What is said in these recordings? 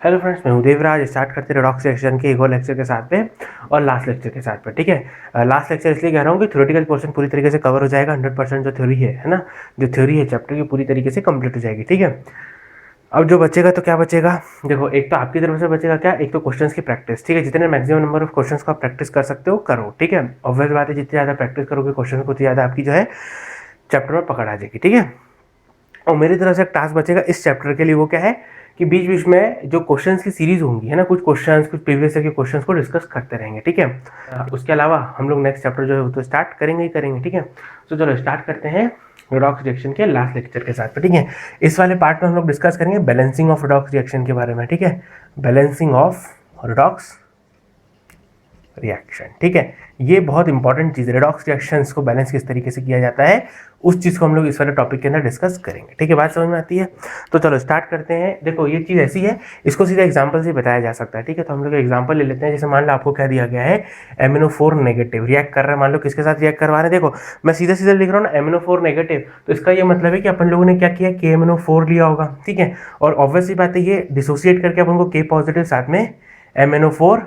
Hello friends, मैं हूं Devraj. Start करते हैं रेडॉक्स रिएक्शन के एक और लेक्चर के साथ पे और लास्ट लेक्चर के साथ पे। ठीक है, लास्ट लेक्चर इसलिए कह रहा हूँ कि थ्योरेटिकल पोर्शन पूरी तरीके से कवर हो जाएगा। 100% जो थ्योरी है ना, जो थ्योरी है चैप्टर की पूरी तरीके से कंप्लीट हो जाएगी। ठीक है, अब जो बचेगा तो क्या बचेगा, देखो एक तो आपकी तरफ से बचेगा क्या, एक तो क्वेश्चंस की प्रैक्टिस। ठीक है, जितने मैक्सिमम नंबर ऑफ क्वेश्चंस को आप प्रैक्टिस कर सकते हो करो। ठीक है, ऑब्वियस बात है, जितनी ज़्यादा प्रैक्टिस करोगे क्वेश्चन को उतनी ज़्यादा आपकी जो है चैप्टर में पकड़ आ जाएगी। ठीक है, और मेरी तरफ से एक टास्क बचेगा इस चैप्टर के लिए, वो क्या है कि बीच बीच में जो क्वेश्चंस की सीरीज होंगी है ना, कुछ क्वेश्चंस, कुछ प्रीवियस ईयर के क्वेश्चंस को डिस्कस करते रहेंगे। ठीक है, उसके अलावा हम लोग नेक्स्ट चैप्टर जो है वो तो स्टार्ट करेंगे ही करेंगे। ठीक है, तो चलो स्टार्ट करते हैं रेडॉक्स रिएक्शन के लास्ट लेक्चर के साथ। ठीक है, इस वाले पार्ट में हम लोग डिस्कस करेंगे बैलेंसिंग ऑफ रेडॉक्स रिएक्शन के बारे में। ठीक है, बैलेंसिंग ऑफ रेडॉक्स रिएक्शन। ठीक है, ये बहुत इंपॉर्टेंट चीज़ है, रेडॉक्स रिएक्शंस को बैलेंस किस तरीके से किया जाता है, उस चीज़ को हम लोग इस वाले टॉपिक के अंदर डिस्कस करेंगे। ठीक है, बात समझ में आती है? तो चलो स्टार्ट करते हैं। देखो ये चीज़ ऐसी है, इसको सीधा एग्जांपल से बताया जा सकता है। ठीक है, तो हम लोग एग्जांपल ले लेते हैं। जैसे मान लो आपको क्या दिया गया है, MnO4 नेगेटिव रिएक्ट कर रहा है। मान लो किसके साथ रिएक्ट करवा रहे हैं, देखो मैं सीधा सीधा लिख रहा हूँ ना MnO4 नेगेटिव, तो इसका ये मतलब है कि अपन लोगों ने क्या किया, KMnO4 लिया होगा। ठीक है, और ऑब्वियसली बात है ये डिसोसिएट करके अपन को K पॉजिटिव साथ में MnO4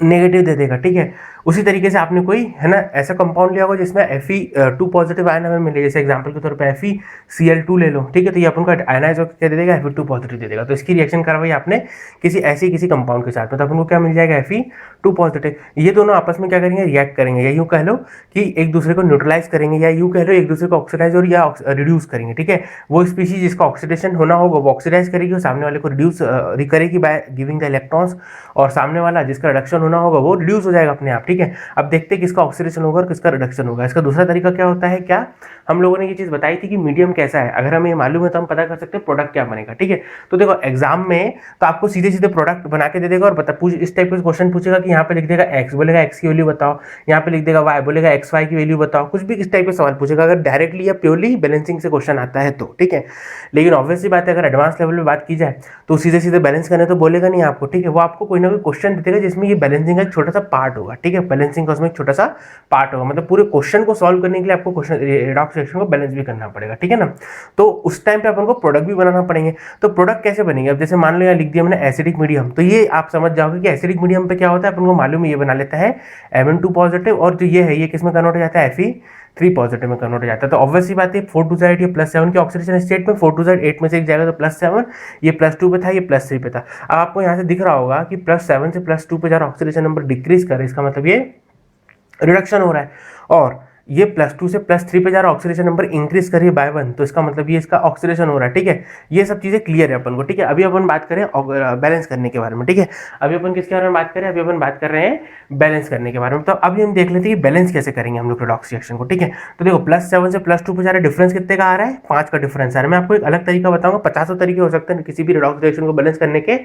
नेगेटिव दे देगा। ठीक है, उसी तरीके से आपने कोई है ना ऐसा कंपाउंड लिया होगा जिसमें Fe2 पॉजिटिव आयन हमें मिले, जैसे एग्जांपल के तौर पे FeCl2 ले लो। ठीक है, तो ये अपन को आयनाइज होकर क्या दे देगा, Fe2 पॉजिटिव दे देगा। तो इसकी रिएक्शन करवाई आपने किसी कंपाउंड के साथ में, तो अपन को क्या मिल जाएगा, Fe2 पॉजिटिव। ये दोनों आपस में क्या करेंगे, रिएक्ट करेंगे, या यूँ कह लो कि एक दूसरे को न्यूट्रलाइज करेंगे, या यूँ कह लो एक दूसरे को ऑक्सीडाइज और या रिड्यूस करेंगे। ठीक है, वो स्पीशीज जिसका ऑक्सीडेशन होना होगा वो ऑक्सीडाइज करेगी और सामने वाले को रिड्यूस करेगी बाय गिविंग द इलेक्ट्रॉन्स, और सामने वाला जिसका रिडक्शन होना होगा वो रिड्यूस हो जाएगा अपने आप। ठीक है, अब देखते हैं किसका ऑक्सीडेशन होगा और किसका रिडक्शन होगा। इसका दूसरा तरीका क्या होता है, क्या हम लोगों ने ये चीज़ बताई थी कि मीडियम कैसा है, अगर हमें ये मालूम है तो हम पता कर सकते हैं प्रोडक्ट क्या बनेगा। ठीक है, तो देखो एग्जाम में तो आपको सीधे सीधे प्रोडक्ट बना के दे देगा और पूछ इस टाइप का क्वेश्चन पूछेगा कि यहाँ पे लिख देगा एक्स, बोलेगा एक्स की वैल्यू बताओ, यहाँ पे लिख देगा वाई, बोलेगा एक्स वाई की वैल्यू बताओ, कुछ भी इस टाइप का सवाल पूछेगा अगर डायरेक्टली या प्योरली बैलेंसिंग से क्वेश्चन आता है तो। ठीक है, लेकिन ऑब्वियसली बात है अगर एडवांस लेवल में बात की जाए तो सीधे सीधे बैलेंस करने तो बोलेगा नहीं आपको। ठीक है, वो आपको कोई ना कोई क्वेश्चन देगा जिसमें ये बैलेंसिंग का एक छोटा सा पार्ट होगा। ठीक है, बैलेंसिंग का उसमें एक छोटा सा पार्ट होगा, मतलब पूरे क्वेश्चन को सॉल्व करने के लिए आपको क्वेश्चन रेडॉक्स रिएक्शन को बैलेंस भी करना पड़ेगा। ठीक है ना, तो उस टाइम पे अपन को प्रोडक्ट भी बनाना पड़ेंगे। तो प्रोडक्ट कैसे बनेंगे, अब जैसे मान लो यहाँ लिख दिया मैंने एसिडिक मीडियम, तो ये आप समझ जाओगे कि एसिडिक मीडियम पे क्या होता है, अपन को मालूम है ये बना लेता है Mn2 पॉजिटिव, और जो ये है ये किसमें कन्वर्ट हो जाता है, Fe3 पॉजिटिव में कन्वर्ट हो जाता है। तो ऑब्वियसली बात है 4 टू साइड ये +7 के ऑक्सीडेशन स्टेट में, 4 टू साइड 8 में से एक जाएगा तो +7, ये +2 पे था, ये +3 पे था। अब आपको यहाँ से दिख रहा होगा कि +7 से +2 पे जा रहा ऑक्सीडेशन नंबर डिक्रीज कर रहा है, इसका मतलब ये रिडक्शन हो रहा है। और ये +2 से +3 पे जा रहा ऑक्सीडेशन नंबर इंक्रीज करिए बाय 1, तो इसका मतलब ये इसका ऑक्सीडेशन हो रहा है। ठीक है, ये सब चीजें क्लियर है अपन को। ठीक है, अभी अपन बात करें बैलेंस करने के बारे में। ठीक है, अभी अपन किसके बारे में बात करें, अभी अपन बात कर रहे हैं बैलेंस करने के बारे में। तो अभी हम देख लेते हैं कि बैलेंस कैसे करेंगे हम लोग रेडॉक्स रिएक्शन को। ठीक है, तो देखो +7 से +2 पे जा रहा डिफरेंस कितने का आ रहा है, 5 का डिफरेंस आ रहा है। मैं आपको एक अलग तरीका बताऊंगा, 50 तरीके हो सकते हैं किसी भी रेडॉक्स रिएक्शन को बैलेंस करने के,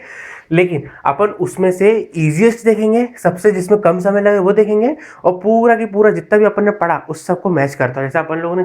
लेकिन अपन उसमें से इजीएस्ट देखेंगे, सबसे जिसमें कम समय लगे वो देखेंगे, और पूरा की पूरा जितना भी अपन ने पढ़ा उस सबको मैच करता है। जैसे अपन लोगों ने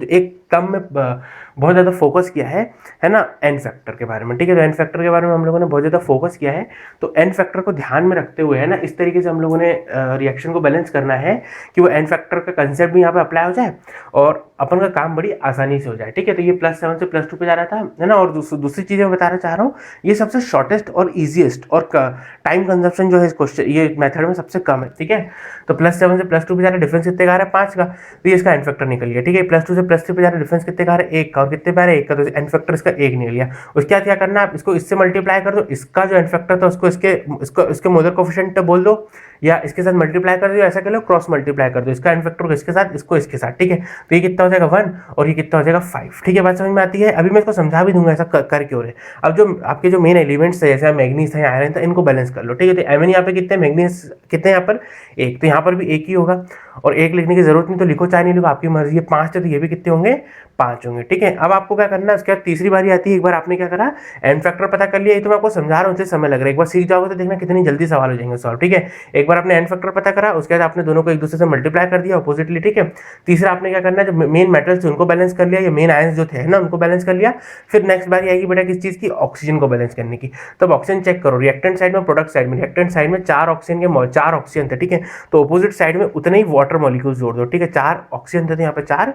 एक कम में बहुत ज़्यादा फोकस किया है ना, एन फैक्टर के बारे में। ठीक है, तो एन फैक्टर के बारे में हम लोगों ने बहुत ज़्यादा फोकस किया है, तो एन फैक्टर को ध्यान में रखते हुए है ना, इस तरीके से हम लोगों ने रिएक्शन को बैलेंस करना है कि वो एन फैक्टर का कंसेप्ट भी यहाँ पे अप्लाई हो जाए और अपन का काम बड़ी आसानी से हो जाए। ठीक है, तो ये +7 से +2 पे जा रहा था है ना, और दूसरी चीज़ मैं बताना चाह रहा हूँ, ये सबसे शॉर्टेस्ट और ईजिएस्ट और टाइम कंजप्शन जो है इस क्वेश्चन ये मेथड में सबसे कम है। ठीक है, तो +7 से +2 पे जा रहा डिफरेंस कितने का आ रहा है, 5 का, तो ये इसका एन फैक्टर निकल गया। ठीक है, +2 से +3 पे जा रहा डिफरेंस कितने का आ रहा है, 1 का, और कितने पे आ रहा है, 1 का, तो एन फैक्टर इसका 1 निकल गया। उसके बाद क्या करना है, आप इसको इससे मल्टीप्लाई कर दो, इसका जो एन फैक्टर था उसको इसके मोलर कोएफिशिएंट बोल दो, या इसके साथ मल्टीप्लाई कर दो, ऐसा कर लो क्रॉस मल्टीप्लाई कर दो, इसका एन फैक्टर को इसके साथ, इसको इसके साथ। ठीक है, तो ये कितना हो जाएगा 1 और ये कितना हो जाएगा 5। ठीक है, बात समझ में आती है। अभी मैं इसको समझा भी दूंगा ऐसा कर क्यों रहे। अब जो आपके जो मेन एलिमेंट्स है जैसे मैग्नीज है, आयरन था, इनको बैलेंस कर लो। ठीक है, तो एमएन यहाँ पे कितने, मैग्नीज कितने यहाँ पर 1, तो यहाँ पर भी 1 ही होगा, और 1 लिखने की जरूरत नहीं, तो लिखो चाहे नहीं लिखो आपकी मर्जी है। 5 है तो ये भी कितने होंगे, 5 होंगे। ठीक है, अब आपको क्या करना है, उसके बाद तीसरी बारी आती है, एक बार आपने क्या करा एन फैक्टर पता कर लिया, ये तो मैं आपको समझा रहा हूँ, इससे समय लग रहा है, एक बार सीख जाओगे तो देखना कितनी जल्दी सवाल हो जाएंगे सॉल्व। ठीक है, एक बार आपने एन फैक्टर पता करा, उसके बाद आपने दोनों को एक दूसरे से मल्टीप्लाई कर दिया अपोजिटली। ठीक है, तीसरा आपने क्या करना है, जो मेन मेटल्स थे उनको बैलेंस कर लिया, या मेन आयंस जो थे ना उनको बैलेंस कर लिया। फिर नेक्स्ट बारी आएगी बेटा किस चीज की, ऑक्सीजन को बैलेंस करने की। तब ऑक्सीजन चेक करो, रिएक्टेंट साइड में, प्रोडक्ट साइड में, रिएक्टेंट साइड में 4 ऑक्सीजन थे। ठीक है, तो अपोजिट साइड में उतने ही वाटर मॉलिक्यूल्स जोड़ दो। ठीक है, 4 ऑक्सीजन थे तो यहाँ पे 4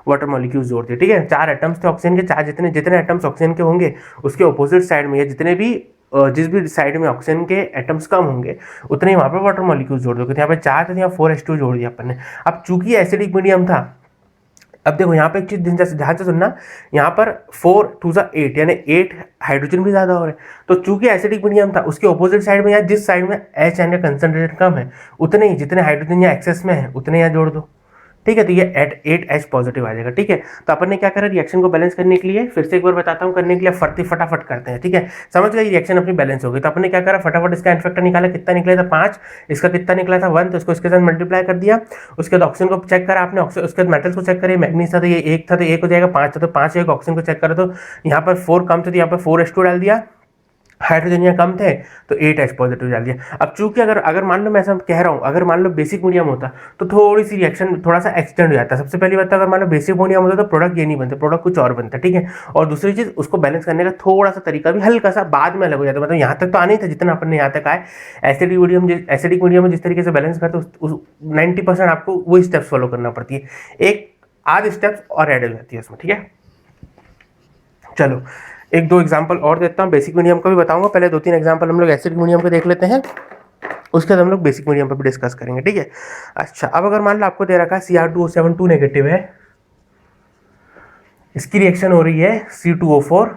वाटर मॉलिक्यूल्स जोड़ दिए। ठीक है, 4 एटम्स थे ऑक्सीजन के, 4 जितने एटम्स ऑक्सीजन के होंगे उसके अपोजिट साइड में या जितने भी जिस भी साइड में ऑक्सीजन के एटम्स कम होंगे उतने ही वहाँ पे वाटर मॉलिक्यूल जोड़ दोगे। तो यहाँ पे 4 थे, यहाँ 4H2 जोड़ दिया अपन ने। अब चूंकि एसिडिक मीडियम था, अब देखो यहाँ पे एक चीज ध्यान से सुनना, यहाँ पर 4 2 8 यानी 8 हाइड्रोजन भी ज्यादा हो रहे हैं। तो चूंकि एसिडिक मीडियम था, उसके ऑपोजिट साइड में या जिस साइड में एच एन का कंसंट्रेशन कम है उतने ही जितने हाइड्रोजन यहाँ एक्सेस में है उतने यहाँ जोड़ दो। ठीक है, तो ये एट 8H पॉजिटिव आ जाएगा। ठीक है, तो अपन ने क्या करा, रिएक्शन को बैलेंस करने के लिए फिर से एक बार बताता हूँ, करने के लिए फटाफट करते हैं। ठीक है, समझ गए, रिएक्शन अपनी बैलेंस हो गई। तो अपन ने क्या करा, फटाफट इसका एन फैक्टर निकाला, कितना निकला था 5, इसका कितना निकला था 1, तो इसको इसके साथ मल्टीप्लाई कर दिया। उसके बाद ऑक्सीजन को चेक करा आपने, उसके बाद मेटल्स को चेक करिए, मैग्नीज था तो ये 1 था तो 1 हो जाएगा, 5 था तो 5 एक, ऑक्सीजन को चेक करा तो यहाँ पर 4 कम थे तो यहाँ पर 4H2 डाल दिया, हाइड्रोजन यहाँ कम थे तो 8H पॉजिटिव डाल दिया। अब चूंकि अगर मान लो मैं ऐसा कह रहा हूँ, अगर मान लो बेसिक मीडियम होता तो थोड़ी सी रिएक्शन थोड़ा सा एक्सटेंड हो जाता। सबसे पहली बात तो अगर मान लो बेसिक मीडियम होता तो प्रोडक्ट ये नहीं बनता, प्रोडक्ट कुछ और बनता। ठीक है, और दूसरी चीज उसको बैलेंस करने का थोड़ा सा तरीका भी हल्का सा बाद में अलग हो जाता, मतलब यहाँ तक तो आना ही था जितना अपन ने यहाँ तक आए। एसिडिक मीडियम में जिस तरीके से बैलेंस करते 90% आपको वही स्टेप्स फॉलो करना पड़ती है, एक आध स्टेप्स और ऐड हो जाती है उसमें। ठीक है, चलो एक दो एग्जांपल और देता हूँ, बेसिक मीडियम का भी बताऊंगा। पहले 2-3 एग्जांपल हम लोग एसिडिक मीडियम के देख लेते हैं, उसके बाद हम लोग बेसिक मीडियम पर भी डिस्कस करेंगे। ठीक है, अच्छा अब अगर मान लो आपको दे रखा है Cr2O7 2 नेगेटिव है, इसकी रिएक्शन हो रही है C2O4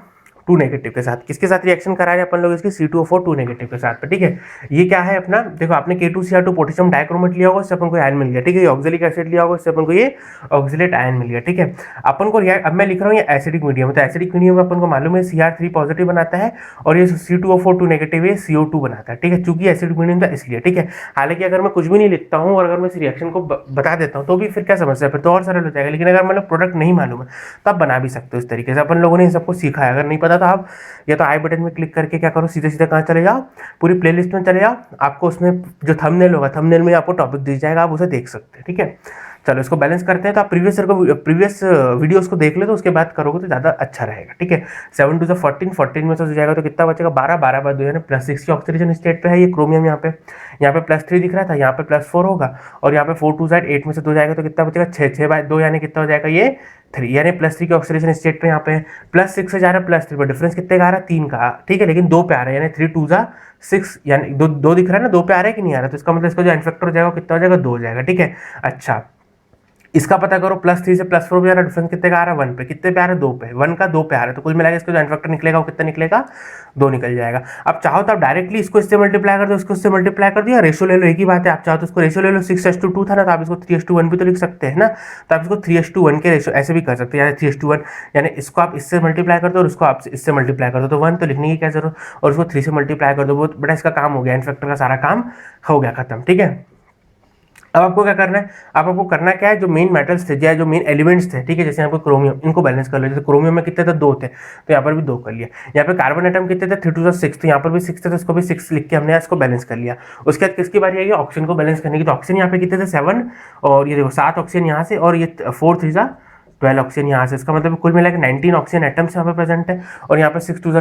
2 नेगेटिव के साथ। किसके साथ रिएक्शन करा रहे हैं अपन लोग, इसकी C2O4 2 नेगेटिव के साथ पे। ठीक है, ये क्या है अपना, देखो आपने K2Cr2 पोटेशियम डाइक्रोमेट लिया होगा, इससे अपन को आयन मिल गया। ठीक है, ये ऑक्जेलिक एसिड लिया होगा, इससे अपन को ये ऑक्जेलेट आयन मिल गया। ठीक है, अपन को अब मैं लिख रहा हूँ ये एसिडिक मीडियम, तो एसिडिक मीडियम में अपन को मालूम है Cr3 पॉजिटिव बनाता है और ये C2O4 2 नेगेटिव है CO2 बनाता है। ठीक है, चूंकि एसिडिक मीडियम था इसलिए। ठीक है, हालांकि अगर मैं कुछ भी नहीं लिखता हूँ और अगर मैं इस रिएक्शन को बता देता हूँ तो भी फिर क्या समस्या है, फिर तो और सरल हो जाएगा। लेकिन अगर मतलब प्रोडक्ट नहीं मालूम है तो आप बना भी सकते हो इस तरीके से। अपन लोगों ने इन सबको सीखा है, अगर नहीं पता तो आप या तो आई बटन में क्लिक करके क्या करो, सीधे सीधे कहाँ चले जाओ, पूरी प्लेलिस्ट में चले जाओ, आपको उसमें जो थंबनेल होगा थंबनेल में आपको टॉपिक दिख जाएगा, आप उसे देख सकते हैं। ठीक है, चलो इसको बैलेंस करते हैं। तो आप प्रीवियस वीडियोस को देख ले तो उसके बाद करोगे तो ज़्यादा अच्छा रहेगा। ठीक है, 7 2 14, 14 में से हो जाएगा तो कितना बचेगा 12, 12 बाय 2 यानी +6 की ऑक्सीडेशन स्टेट पे है ये क्रोमियम। यहाँ पे +3 दिख रहा था, यहाँ पे +4 होगा और यहाँ पे 4 2 8 में से 2 जाएगा तो कितना बचेगा 6, 6 बाय 2 यानी कितना हो जाएगा ये 3, यानी +3 की ऑक्सीडेशन स्टेट पे यहाँ पे +6 से जा रहा है +3 पर, डिफरेंस कितने का आ रहा है 3 का। ठीक है, लेकिन 2 पे आ रहा है, यानी 3 2 6 यानी 2 दिख रहा है ना, 2 पे आ रहा है कि नहीं आ रहा, तो इसका मतलब इसका जो एन फैक्टर हो जाएगा कितना हो जाएगा 2 हो जाएगा। ठीक है, अच्छा इसका पता करो, +3 से +4 पे आ रहा है, डिफरेंस कितने का आ रहा है 1 पे, कितने पे आ रहा है 2 पे, 1 का 2 पे आ रहा है, तो कुल मिलाकर इसका जो एन फैक्टर निकलेगा वो कितना निकलेगा 2 निकल जाएगा। अब चाहो तो आप डायरेक्टली इसको इससे मल्टीप्लाई कर दो, इसको इससे मल्टीप्लाई कर दिया, रेशो ले लो, एक ही बात है। आप चाहो तो इसको रेशो ले लो, 6:2 था ना, तो आप इसको 3:1 भी तो लिख सकते हैं ना, तो आप इसको 3:1 के रेशो ऐसे भी कर सकते हैं, यानी 3:1 यानी इसको आप इससे मल्टीप्लाई कर दो और इसको आप इससे मल्टीप्लाई कर दो, तो 1 तो लिखने की क्या जरूरत, और इसको 3 से मल्टीप्लाई कर दो, बहुत बड़ा इसका काम हो गया, एन फैक्टर का सारा काम हो गया खत्म। ठीक है, अब आपको क्या करना है, अब आपको करना क्या है, जो मेन मेटल्स थे या जो मेन एलिमेंट्स थे, ठीक है, जैसे यहाँ पे क्रोमियम, इनको बैलेंस कर लो। जैसे क्रोमियम में कितने थे 2 थे, तो यहाँ पर भी 2 कर लिया। यहाँ पे कार्बन एटम कितने थे 3 2 6, तो यहाँ पर भी 6 थे, तो इसको भी 6 लिख के हमने इसको बैलेंस कर लिया। उसके बाद किसकी बारी आएगी, ऑक्सीजन को बैलेंस करने की। तो ऑक्सीजन यहाँ पे कितने थे 7, और ये देखो 7 ऑक्सीजन यहाँ से, और ये 4 3 12 ऑक्सीजन यहाँ से, इसका मतलब कुल मिला के 19 ऑक्सीजन एटम्स यहाँ पे प्रेजेंट है, और यहाँ पे 6 2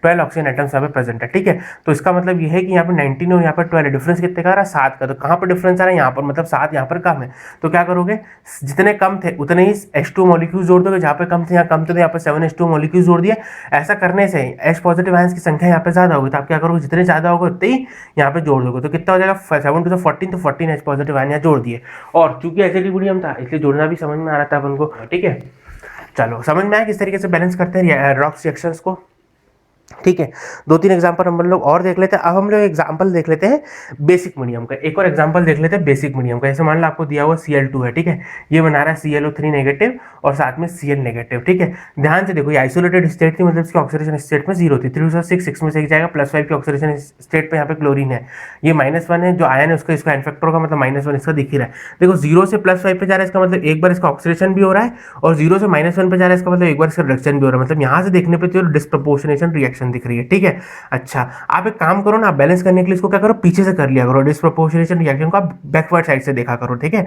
12 ऑक्सीजन एटम्स यहाँ पे प्रेजेंट है। ठीक है, तो इसका मतलब ये है कि यहाँ पे 19 और यहाँ पे 12 डिफरेंस कितने का आ रहा है 7 का। तो कहाँ पर डिफरेंस आ रहा है, यहाँ पर, मतलब 7 यहाँ पर कम है, तो क्या करोगे, जितने कम थे उतने ही H2 मॉलिक्यूल जोड़ दोगे, जहाँ पे कम थे यहाँ कम थे, तो यहाँ पे 7H2 मॉलिक्यूल जोड़ दिए। ऐसा करने से H पॉजिटिव आयंस की संख्या यहाँ पे ज्यादा होगी, तो आप क्या करोगे, जितने ज्यादा होगा उतने ही यहाँ पे जोड़ दोगे, तो कितना हो जाएगा 7 2 14, तो 14 H पॉजिटिव आयन यहाँ जोड़ दिए। और चूंकि एसिडिक मीडियम था इसलिए जोड़ना भी समझ में आ रहा था अपन को। ठीक है, चलो समझ में आया किस तरीके से बैलेंस करते हैं रेडॉक्स रिएक्शंस को। ठीक है, 2-3 एग्जांपल हम लोग और देख लेते हैं। अब हम लोग एग्जांपल देख लेते हैं बेसिक मीडियम का, एक और एग्जांपल देख लेते हैं बेसिक मीडियम का। जैसे मान लो आपको दिया हुआ Cl2 है, ठीक है, ये बना रहा है ClO3 नेगेटिव और साथ में Cl नेगेटिव। ठीक है, ध्यान से देखो, ये आइसोलेटेड स्टेट थी, मतलब इसकी ऑक्सीडेशन स्टेट में 0 थी, 3 6 में से एक जाएगा, +5 की ऑक्सीडेशन स्टेट पे यहाँ पे क्लोरीन है, ये -1 है, जो आयन है उसका इसका एन फैक्टर होगा, मतलब -1 इसका दिख ही रहा है। देखो 0 से +5 पे जा रहा है, इसका मतलब एक बार इसका ऑक्सीडेशन भी हो रहा है, और 0 से -1 पे जा रहा है, इसका मतलब एक बार इसका रिडक्शन भी हो रहा है। मतलब यहाँ से देखने पे तो डिस्प्रपोर्शनेशन रिएक्शन दिख रही है। ठीक है, अच्छा आप एक काम करो ना, बैलेंस करने के लिए इसको क्या करो, पीछे से कर लिया करो, डिस्प्रोपोर्शनेशन रिएक्शन को आप बैकवर्ड साइड से देखा करो। ठीक है,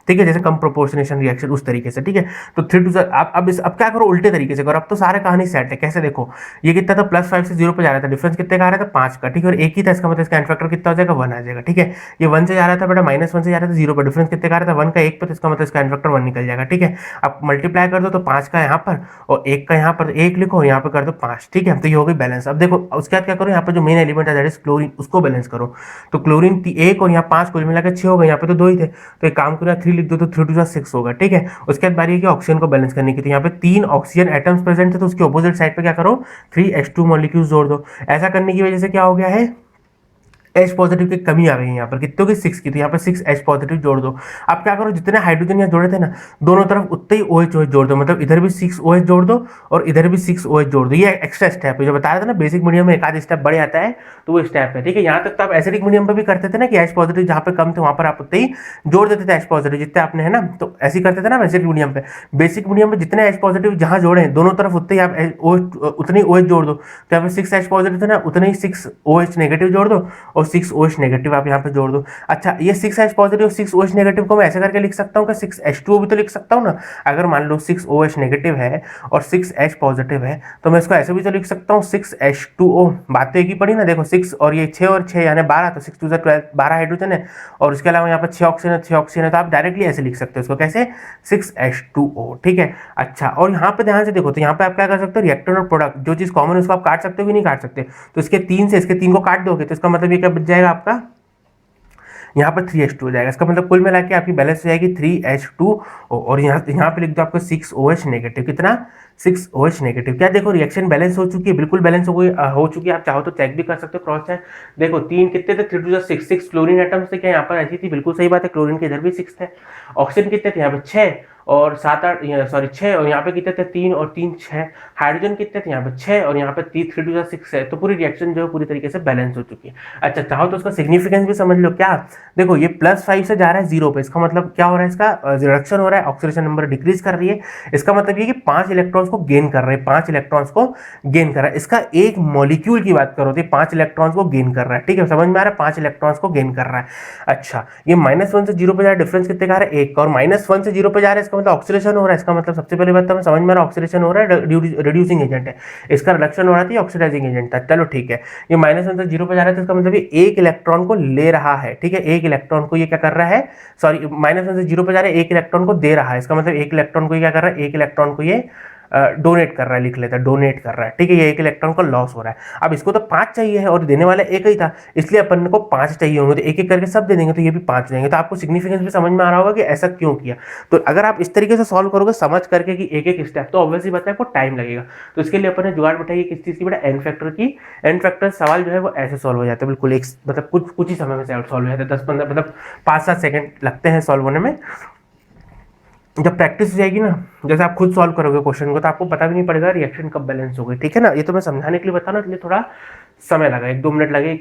ठीक है, जैसे कम प्रोपोर्शनेशन रिएक्शन उस तरीके से। ठीक है, तो 3 2 आप अब क्या करो, उल्टे तरीके से करो। अब तो सारे कहानी सेट है, कैसे देखो, ये कितना था +5 से 0 पे जा रहा था, डिफरेंस कितने का आ रहा था 5 का। ठीक है, और एक ही था, इसका मतलब इसका एन फैक्टर कितना हो जाएगा 1 आ जाएगा। ठीक है, ये 1 से जा रहा था बेटा, -1 से जा रहा था 0 पर, डिफरेंस कितने का आ रहा था 1 का 1 पे, तो इसका मतलब इसका एन फैक्टर 1 निकल जाएगा। ठीक है, अब मल्टीप्लाई कर दो तो 5 का यहाँ पर और 1 का यहाँ पर, 1 लिखो, यहाँ पर कर दो 5। ठीक है, तो ये हो गई बैलेंस। अब देखो उसके बाद क्या करो, यहाँ पर जो मेन एलिमेंट है दैट इज क्लोरीन, उसको बैलेंस करो। तो क्लोरीन 1 और यहाँ 5 कुल मिला के 6 हो गए, यहाँ पे तो 2 ही थे, तो एक काम करो 3 लिख दो, तो 3 टू 6 होगा, ठीक है। उसके बाद बारी है कि ऑक्सीजन को बैलेंस करने की, तो यहाँ पे 3 ऑक्सीजन एटम्स प्रेजेंट थे, तो उसके ऑपोजिट साइड पे क्या करो 3H2 मॉलिक्यूल्स जोड़ दो। ऐसा करने की वजह से क्या हो गया है, H पॉजिटिव की कमी आ गई है यहाँ पर, कितने की 6 की, तो यहाँ पर 6 H पॉजिटिव जोड़ दो। अब क्या करो, जितने हाइड्रोजन यहाँ जोड़े थे ना, दोनों तरफ उतने ही OH जोड़ दो, मतलब इधर भी 6 OH जोड़ दो और इधर भी 6 OH जोड़ दो। ये एक्स्ट्रा स्टेप है, जो बताया था ना बेसिक मीडियम में एक आध स्टेप बढ़ जाता है, तो वो स्टेप है, ठीक है। यहाँ तक तो आप एसिडिक मीडियम पर भी करते थे ना कि H पॉजिटिव जहाँ पे कम थे वहाँ पर आप उतने ही जोड़ देते थे H पॉजिटिव जितने आपने, है ना, तो ऐसे ही करते थे ना एसिडिक मीडियम पे। बेसिक मीडियम में जितने H पॉजिटिव जहाँ जोड़े दोनों तरफ उतने ही आप उतने ही OH जोड़ दो, तो यहाँ पे 6 H पॉजिटिव थे ना, उतने ही 6 OH नेगेटिव जोड़ दो और 6 OH नेगेटिव आप यहाँ पे जोड़ दो। अच्छा, ये 6H पॉजिटिव 6 OH नेगेटिव को मैं ऐसे करके लिख सकता हूँ कि 6H2O भी तो लिख सकता हूँ ना। अगर मान लो 6 OH नेगेटिव है और 6H पॉजिटिव है, तो मैं इसको ऐसे भी तो लिख सकता हूँ 6H2O। बात तो एक ही पड़ी ना, देखो 6 और ये 6 और 6 यानी 12, तो 6 2 12, 12 हाइड्रोजन है और उसके अलावा यहाँ पर 6 ऑक्सीजन है, 6 ऑक्सीजन है, तो आप डायरेक्टली ऐसे लिख सकते हो इसको, कैसे 6H2O, ठीक है। अच्छा, और यहाँ पे ध्यान से देखो, तो यहाँ पे आप क्या कर सकते हो, रिएक्टर और प्रोडक्ट जो चीज कॉमन है उसको आप काट सकते हो कि नहीं काट सकते, तो इसके 3 से इसके 3 को काट दोगे, तो इसका मतलब ये क्या बच जाएगा आपका, यहाँ पर 3H2 हो जाएगा। इसका मतलब कुल मिला के आपकी बैलेंस हो जाएगी 3H2 और यहाँ पे लिख दो आपको 6 OH नेगेटिव, कितना 6 OH नेगेटिव। क्या देखो रिएक्शन बैलेंस हो चुकी है, बिल्कुल बैलेंस हो चुकी है। आप चाहो तो चेक भी कर सकते हो, क्रॉस चेक। देखो 3 कितने थे, 3 टू 6, 6 क्लोरीन एटम्स थे, क्या यहाँ पर ऐसी थी, बिल्कुल सही बात है, क्लोरीन के इधर भी 6 थे। ऑक्सीजन कितने थे यहाँ पे 6 और 7 8 सॉरी 6 और यहाँ पे कितने थे 3 और 3 6। हाइड्रोजन कितने थे यहाँ पे 6 और यहाँ पे 3 टू 6 है, तो पूरी रिएक्शन जो है पूरी तरीके से बैलेंस हो चुकी है। अच्छा, चाहो तो उसका सिग्निफिकेंस भी समझ लो। क्या देखो ये +5 से जा रहा है 0 पे, इसका मतलब क्या हो रहा है, इसका रिडक्शन हो रहा है, ऑक्सीडेशन नंबर डिक्रीज कर रही है। इसका मतलब ये कि 5 इलेक्ट्रॉन्स को गेन कर रहे हैं, 5 इलेक्ट्रॉन्स को गेन कर रहा है। इसका एक मॉलिक्यूल की बात करो तो 5 इलेक्ट्रॉन्स को गेन कर रहा है, ठीक है, समझ में आ रहा है, 5 इलेक्ट्रॉन्स को गेन कर रहा है। अच्छा, ये -1 से 0 पे जा रहा है, डिफरेंस कितने का आ रहा है 1 और -1 से 0 पे जा रहा है, इसका मतलब ऑक्सीडेशन हो रहा है। इसका मतलब सबसे पहले बात तो समझ में आ रहा है, ऑक्सीडेशन हो रहा है, रिड्यूसिंग एजेंट है, इसका रिडक्शन हो रहा था, ऑक्सीडाइजिंग एजेंट था। चलो ठीक है, ये -1 से 0 पे जा रहा है, तो इसका मतलब ये एक इलेक्ट्रॉन को ले रहा है, ठीक है, एक इलेक्ट्रॉन को ये क्या कर रहा है, सॉरी -1 से 0 पे जा रहा है, एक इलेक्ट्रॉन को दे रहा है, इसका मतलब एक इलेक्ट्रॉन को ये क्या कर रहा है, एक इलेक्ट्रॉन को ये डोनेट कर रहा है, लिख लेता है डोनेट कर रहा है, ठीक है, ये एक इलेक्ट्रॉन को लॉस हो रहा है। अब इसको तो 5 चाहिए है और देने वाला एक ही था, इसलिए अपन को 5 चाहिए होंगे, तो एक एक करके सब दे देंगे, तो ये भी 5 देंगे। तो आपको सिग्निफिकेंस भी समझ में आ रहा होगा कि ऐसा क्यों किया। तो अगर आप इस तरीके से सॉल्व करोगे समझ करके कि एक एक स्टेप, तो ऑब्वियसली बात है आपको टाइम लगेगा। तो इसके लिए अपन ने जुगाड़ बैठाई किस चीज़ की बेटा, एन फैक्टर की। एन फैक्टर सवाल जो है वो ऐसे सॉल्व हो जाता है, बिल्कुल एक मतलब कुछ ही समय में सॉल्व हो जाता है, 10-15 मतलब 5-7 सेकंड लगते हैं सॉल्व होने में। जब प्रैक्टिस हो जाएगी ना, जैसे आप खुद सॉल्व करोगे क्वेश्चन को, तो आपको पता भी नहीं पड़ेगा रिएक्शन कब बैलेंस हो गई, ठीक है ना। ये तो मैं समझाने के लिए बता रहा हूं, इसलिए थोड़ा समय लगा, 1-2 मिनट लगे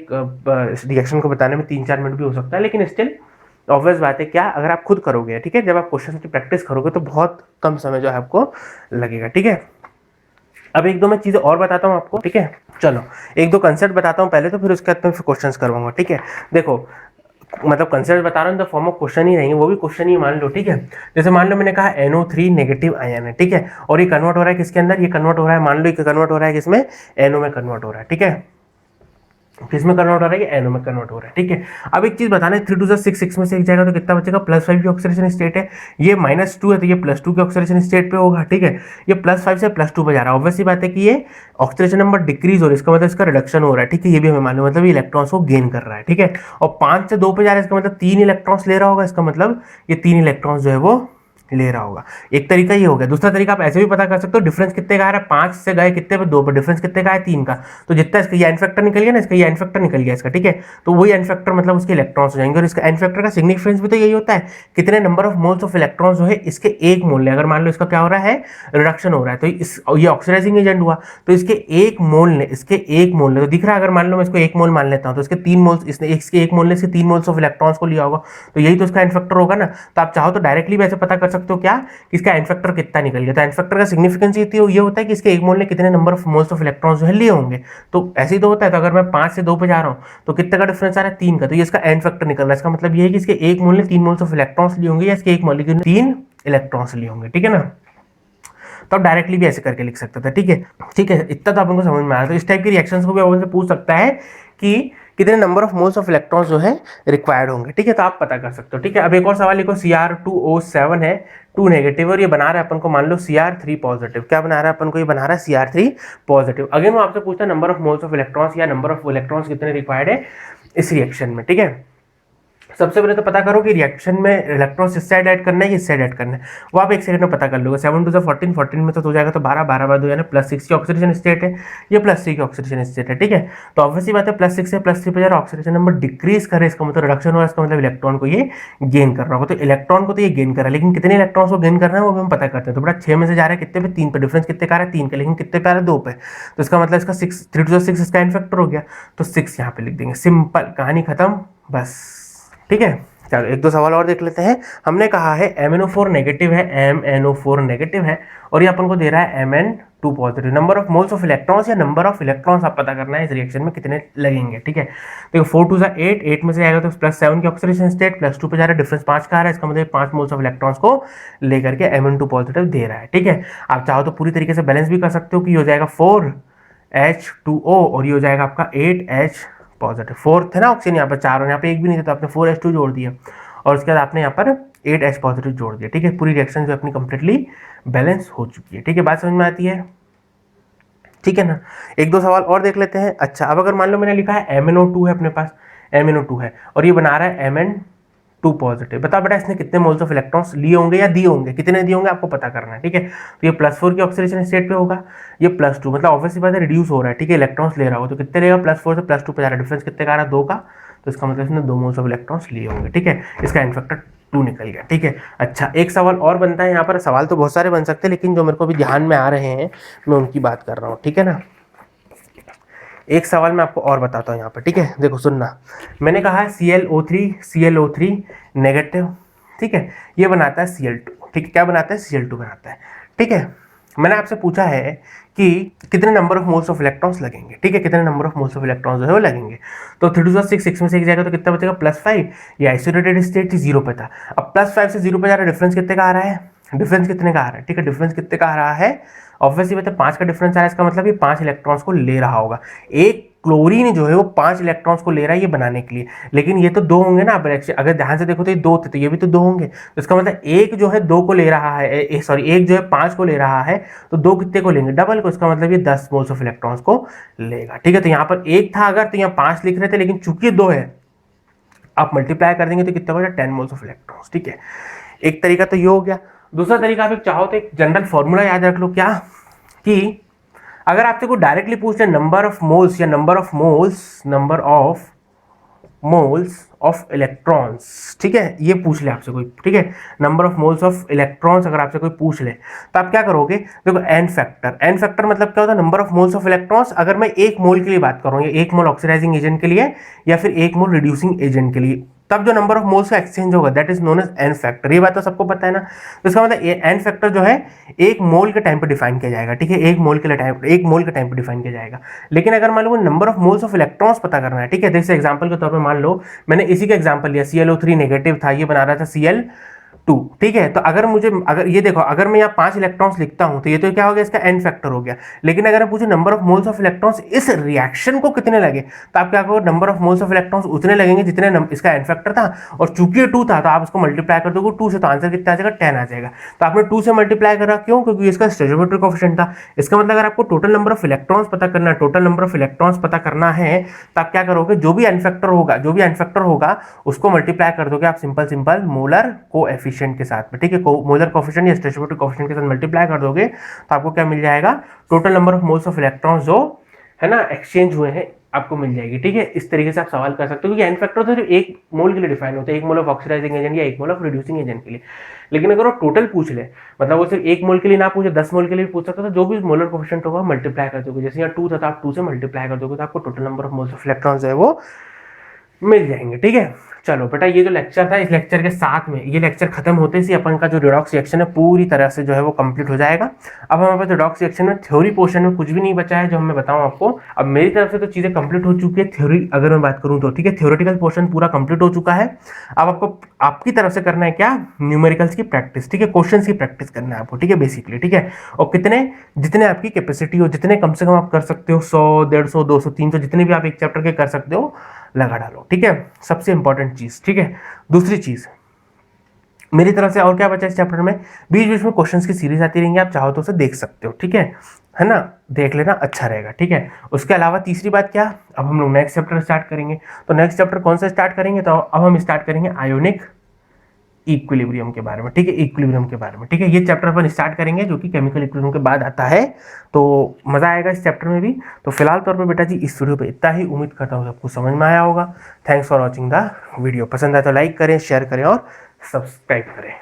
रिएक्शन को बताने में, 3-4 मिनट भी हो सकता है, लेकिन स्टिल ऑब्वियस बात है क्या, अगर आप खुद करोगे, ठीक है, जब आप क्वेश्चन की प्रैक्टिस करोगे तो बहुत कम समय जो है आपको लगेगा, ठीक है। अब 1-2 मैं चीज़ें और बताता हूँ आपको, ठीक है। चलो 1-2 कंसेप्ट बताता हूँ पहले, तो फिर उसके बाद मैं फिर क्वेश्चंस करवाऊंगा, ठीक है। देखो मतलब कंसेप्ट बता रहा हूँ, तो फॉर्म ऑफ क्वेश्चन ही रहेंगे, वो भी क्वेश्चन ही मान लो, ठीक है। जैसे मान लो मैंने कहा NO3 नेगेटिव आयन है, ठीक है, और ये कन्वर्ट हो रहा है किसके अंदर, ये कन्वर्ट हो रहा है, मान लो ये कन्वर्ट हो रहा है किसमें, NO में कन्वर्ट हो रहा है, ठीक है, किसमें कन्वर्ट हो रहा है, ये NO में कन्वर्ट हो रहा है, ठीक है। अब एक चीज बताना है, 3 टू 6 में से एक जाएगा तो कितना बचेगा, +5 की ऑक्सीडेशन स्टेट है, ये -2 है तो ये +2 के ऑक्सीडेशन स्टेट पे होगा, ठीक है। ये +5 से +2 पे जा रहा है, ऑब्वियसली बात है कि ये ऑक्सीडेशन नंबर डिक्रीज हो रहा है, इसका मतलब इसका रिडक्शन हो रहा है, ठीक है, ये भी हमें मालूम, मतलब ये इलेक्ट्रॉन्स को गेन कर रहा है, ठीक है। और 5 से 2 पे जा रहा है, इसका मतलब 3 इलेक्ट्रॉन्स ले रहा होगा, इसका मतलब ये 3 इलेक्ट्रॉन्स जो है वो ले रहा होगा। एक तरीका ये हो गया। दूसरा तरीका आप ऐसे भी पता कर सकते हो, डिफरेंस कितने का आ रहा है, 5 से गए कितने पे, 2 पे, डिफरेंस कितने का है, 3 का, तो जितना इसका ये एन फैक्टर निकल गया ना, इसका ये एन फैक्टर निकल गया इसका, ठीक है, तो वही एन फैक्टर मतलब उसके इलेक्ट्रॉन्स हो जाएंगे। और इसका एन फैक्टर का सिग्निफिकेंस भी तो यही होता है, कितने number of moles of electrons जो है इसके एक मोल ने, अगर मान लो इसका क्या हो रहा है, रिडक्शन हो रहा है, तो इस ये ऑक्सीडाइजिंग एजेंट हुआ, तो इसके एक मोल ने, तो दिख रहा है, अगर मान लो मैं इसको 1 मोल मान लेता हूँ, तो इसके 3 मोल्स, इसने इसके 1 मोल ने इसके 3 मोल्स ऑफ इलेक्ट्रॉन्स को लिया होगा, तो यही तो इसका एन फैक्टर होगा ना। तो आप चाहो तो डायरेक्टली भी ऐसे पता कर सकते हो क्या, इसका एन फैक्टर कितना निकल गया। तो एन फैक्टर का सिग्निफिकेंस ये होता है कि इसके एक मोल ने कितने number of moles of electrons जो है लिए होंगे, तो ऐसे ही तो होता है। तो अगर मैं 5 से 2 पे जा रहा हूँ तो कितने का डिफरेंस आ रहा है, 3 का, तो ये इसका एन फैक्टर निकल रहा है। इसका मतलब ये है कि इसके एक मोल ने 3 मोल्स ऑफ इलेक्ट्रॉन्स लिए होंगे, या इसके एक मॉलिक्यूल ने 3 इलेक्ट्रॉन्स लिए होंगे, ठीक है ना। तो आप डायरेक्टली भी ऐसे करके लिख सकते थे, ठीक है, ठीक है, इतना तो आपको समझ में आ रहा है। तो इस टाइप के रिएक्शंस को भी आपसे पूछ सकता है कि कितने number of moles of electrons जो है रिक्वायर्ड होंगे, ठीक है। तो आप पता कर सकते हो, ठीक है। अब एक और सवाल लिखो, Cr2O7 है, 2 नेगेटिव और ये बना रहा है अपन को मान लो Cr3 पॉजिटिव। क्या बना रहा है अपन को, ये बना रहा है Cr3 पॉजिटिव। अगेन वो आपसे पूछता है number of moles of electrons या नंबर ऑफ इलेक्ट्रॉन्स कितने रिक्वायर्ड है इस रिएक्शन में, ठीक है। सबसे पहले तो पता करो कि रिएक्शन में इलेक्ट्रॉन्स इस साइड ऐड करना है, इस साइड ऐड करना है, वो आप एक सेकंड में पता कर लोगे। 7 टू 14, 14 में तो हो जाएगा तो 12, 12 बाद हो यानी +6 की ऑक्सीडेशन स्टेट है, ये +3 की ऑक्सीडेशन स्टेट है, ठीक है। तो ऑब्वियसली बात है +6 से +3 पे जा रहा है, ऑक्सीडेशन नंबर डिक्रीज करे, इसका मतलब रिडक्शन हो रहा है, इसका मतलब इलेक्ट्रॉन को ये गेन कर रहा होगा। तो इलेक्ट्रॉन को तो ये गेन कर रहा है, लेकिन कितने इलेक्ट्रॉन्स को गेन करना है वो भी हम पता करते हैं। तो बड़ा 6 में से जा रहा है कितने पे, 3 पे, डिफरेंस कितने का आ रहा है 3 का, लेकिन कितने पे आ रहा है 2 पे, तो इसका मतलब इसका 6, 3 टू 6 इसका एन फैक्टर हो गया, तो 6 यहाँ पे लिख देंगे, सिंपल, कहानी खत्म बस, ठीक है। चलो एक दो सवाल और देख लेते हैं। हमने कहा है MnO4 नेगेटिव है, MnO4 नेगेटिव है और ये अपन को दे रहा है Mn2 positive. Number of moles of electrons या नंबर ऑफ इलेक्ट्रॉन्स आप पता करना है इस रिएक्शन में कितने लगेंगे, ठीक है। देखो 4 टू 8, 8 में से आएगा तो +7 की ऑक्सीडेशन स्टेट, +2 पे जा रहा है, डिफरेंस 5 का आ रहा है, इसका मतलब 5 मोल्स ऑफ इलेक्ट्रॉन्स को लेकर के Mn2 पॉजिटिव दे रहा है, ठीक है। आप चाहो तो पूरी तरीके से बैलेंस भी कर सकते हो कि हो जाएगा 4H2O और ये हो जाएगा आपका 8H पॉजिटिव। 4 थे ना ऑक्सीजन यहाँ पर 4 और यहाँ पे एक भी नहीं था, तो आपने 4H2 जोड़ दिया और उसके बाद आपने यहाँ पर 8H पॉजिटिव जोड़ दिया, ठीक है। पूरी रिएक्शन जो अपनी कंप्लीटली बैलेंस हो चुकी है, ठीक है। बात समझ में आती है, ठीक है ना। एक दो सवाल और देख लेते हैं। अच्छा, अब अगर मान लो मैंने लिखा है MnO2 है अपने पास, MnO2 है और ये बना रहा है Mn2 पॉजिटिव। बता बेटा इसने कितने मोल्स ऑफ इलेक्ट्रॉन्स लिए होंगे या दिए होंगे, कितने दिए होंगे आपको पता करना है, ठीक है। तो ये +4 की ऑक्सीडेशन स्टेट पे होगा, ये +2 मतलब ऑब्वियसली बात है रिड्यूस हो रहा है, ठीक है, इलेक्ट्रॉन्स ले रहा होगा, तो कितने लेगा, +4 से +2 पे जा रहा है, डिफरेंस कितने का आ रहा है 2 का, तो इसका मतलब इसने 2 मोल्स ऑफ इलेक्ट्रॉन्स लिए होंगे, ठीक है। इसका एन फैक्टर 2 निकल गया, ठीक है। अच्छा, एक सवाल और बनता है यहाँ पर, सवाल तो बहुत सारे बन सकते हैं लेकिन जो मेरे को भी ध्यान में आ रहे हैं मैं उनकी बात कर रहा हूँ, ठीक है ना। एक सवाल मैं आपको और बताता हूँ यहाँ पर, ठीक है। देखो सुनना, मैंने कहा है ClO3 नेगेटिव, ठीक है, ये बनाता है Cl2, ठीक है। क्या बनाता है, Cl2 बनाता है, ठीक है। मैंने आपसे पूछा है कि कितने number of moles of electrons लगेंगे, ठीक है, कितने number of moles of electrons जो है वो लगेंगे। तो 3 टू 6, 6 में से एक जाएगा तो कितना बचेगा, +5। ये आइसोलेटेड स्टेट 0 पे था, अब +5 से 0 पे जा रहा है, डिफरेंस कितने का आ रहा है, डिफरेंस कितने का आ रहा है, ठीक है, डिफरेंस कितने का आ रहा है, ऑब्वियसली बात है 5 का डिफरेंस आ रहा है, इसका मतलब ये 5 इलेक्ट्रॉन्स को ले रहा होगा। एक क्लोरीन जो है वो 5 इलेक्ट्रॉन्स को ले रहा है ये बनाने के लिए, लेकिन ये तो 2 होंगे ना, अगर ध्यान से देखो तो ये 2 थे तो ये भी तो 2 होंगे, तो इसका मतलब एक जो है 2 को ले रहा है, सॉरी एक जो है 5 को ले रहा है, तो 2 कितने को लेंगे, डबल को, इसका मतलब ये 10 मोल्स ऑफ इलेक्ट्रॉन्स को लेगा, ठीक है। तो यहाँ पर 1 था अगर, तो यहाँ 5 लिख रहे थे, लेकिन चूंकि 2 है आप मल्टीप्लाई कर देंगे तो कितना बचा, 10 मोल्स ऑफ इलेक्ट्रॉन्स, ठीक है। एक तरीका तो ये हो गया। दूसरा तरीका आप एक चाहो तो एक जनरल फॉर्मूला याद रख लो, क्या कि अगर आपसे कोई डायरेक्टली पूछ ले नंबर ऑफ मोल्स या नंबर ऑफ इलेक्ट्रॉन्स, ठीक है, ये पूछ ले आपसे कोई, ठीक है, number of moles of electrons अगर आपसे कोई पूछ ले तो आप क्या करोगे, देखो एन फैक्टर मतलब क्या होता है, number of moles of electrons. अगर मैं 1 मोल के लिए बात करूँ, या 1 मोल ऑक्सीडाइजिंग एजेंट के लिए या फिर 1 मोल रिड्यूसिंग एजेंट के लिए, तब जो नंबर ऑफ मोल्स का एक्सचेंज होगा that is known as n factor. ये बात तो सबको पता है ना। तो इसका मतलब एन फैक्टर जो है 1 मोल के टाइम पे डिफाइन किया जाएगा, ठीक है, 1 मोल के टाइम पे डिफाइन किया जाएगा। लेकिन अगर मान लो number of moles of electrons पता करना है, ठीक है, जैसे एग्जांपल के तौर पे मान लो मैंने इसी का एग्जांपल लिया, ClO3 नेगेटिव था, ये बना रहा था Cl2, ठीक है। तो अगर ये देखो, अगर मैं यहाँ 5 इलेक्ट्रॉन्स लिखता हूं तो ये तो क्या हो गया, इसका एन फैक्टर हो गया। लेकिन अगर मैं पूछूं number of moles of electrons इस रिएक्शन को कितने लगे, तो आप क्या करोगे, number of moles of electrons उतने लगेंगे जितने इसका एन फैक्टर था, और चूंकि 2 था तो आप उसको मल्टीप्लाई कर दोगे 2 से, तो आंसर कितना आ जाएगा, 10 आ जाएगा। तो आपने 2 से मल्टीप्लाई करा, क्यों, क्योंकि इसका स्टोइचोमेट्रिक कोएफिशिएंट था। इसका मतलब अगर आपको टोटल नंबर ऑफ इलेक्ट्रॉन्स पता करना है, तो आप क्या करोगे, जो भी एन फैक्टर होगा उसको मल्टीप्लाई कर दोगे आप सिंपल मोलर कोएफिशिएंट के साथ में, ठीक है, मोलर कोएफिशिएंट या स्टोइचोमेट्रिक कोएफिशिएंट के साथ मल्टीप्लाई कर दोगे तो आपको क्या मिल जाएगा, total number of moles of electrons जो है ना एक्सचेंज हुए हैं आपको मिल जाएगी, ठीक है। इस तरीके से आप सवाल कर सकते हो, क्योंकि एन फैक्टर तो सिर्फ 1 मोल के लिए डिफाइन होता है, 1 मोल ऑफ ऑक्सीडाइजिंग एजेंट या 1 मोल ऑफ रिड्यूसिंग एजेंट के लिए। लेकिन अगर वो टोटल पूछ ले, मतलब वो सिर्फ 1 मोल के लिए ना पूछे, 10 मोल के लिए भी पूछ सकता, तो जो भी मोलर कोएफिशिएंट होगा मल्टीप्लाई कर दोगे, जैसे यहाँ 2 था तो आप 2 से मल्टीप्लाई कर दोगे तो आपको total number of moles of electrons है वो मिल जाएंगे। ठीक है, चलो बेटा ये जो लेक्चर था, इस लेक्चर के साथ में ये लेक्चर खत्म होते ही अपन का जो रिडॉक्स रिएक्शन है पूरी तरह से जो है वो कंप्लीट हो जाएगा। अब हमारे पास रिडॉक्स रिएक्शन में थ्योरी पोर्शन में कुछ भी नहीं बचा है जो मैं बताऊं आपको। अब मेरी तरफ से तो चीजें कंप्लीट हो चुकी है, थ्योरी अगर मैं बात करूं तो। ठीक है, थ्योरेटिकल पोर्शन पूरा कंप्लीट हो चुका है। अब आपको आपकी तरफ से करना है क्या, न्यूमेरिकल्स की प्रैक्टिस। ठीक है, क्वेश्चंस की प्रैक्टिस करना है आपको। ठीक है, बेसिकली। ठीक है, और कितने, जितने आपकी कैपेसिटी हो, जितने कम से कम आप कर सकते हो, 100, 150, 200, 300, जितने भी आप एक चैप्टर के कर सकते हो लगा डालो। ठीक है, सबसे इंपॉर्टेंट चीज। ठीक है, दूसरी चीज मेरी तरफ से और क्या बचा इस चैप्टर में, बीच बीच में क्वेश्चंस की सीरीज आती रहेंगी, आप चाहो तो उसे देख सकते हो। ठीक है ना, देख लेना, अच्छा रहेगा। ठीक है, उसके अलावा तीसरी बात क्या, अब हम लोग नेक्स्ट चैप्टर स्टार्ट करेंगे। तो नेक्स्ट चैप्टर कौन सा स्टार्ट करेंगे, तो अब हम स्टार्ट करेंगे आयोनिक इक्विलिब्रियम के बारे में। ठीक है, इक्विलिब्रियम के बारे में। ठीक है, ये चैप्टर अपन स्टार्ट करेंगे जो कि केमिकल इक्विलिब्रियम के बाद आता है, तो मजा आएगा इस चैप्टर में भी। तो फिलहाल तौर पर बेटा जी इस वीडियो पे इतना ही, उम्मीद करता हूँ सबको समझ में आया होगा। Thanks for watching the video. पसंद आए तो लाइक करें, शेयर करें और सब्सक्राइब करें।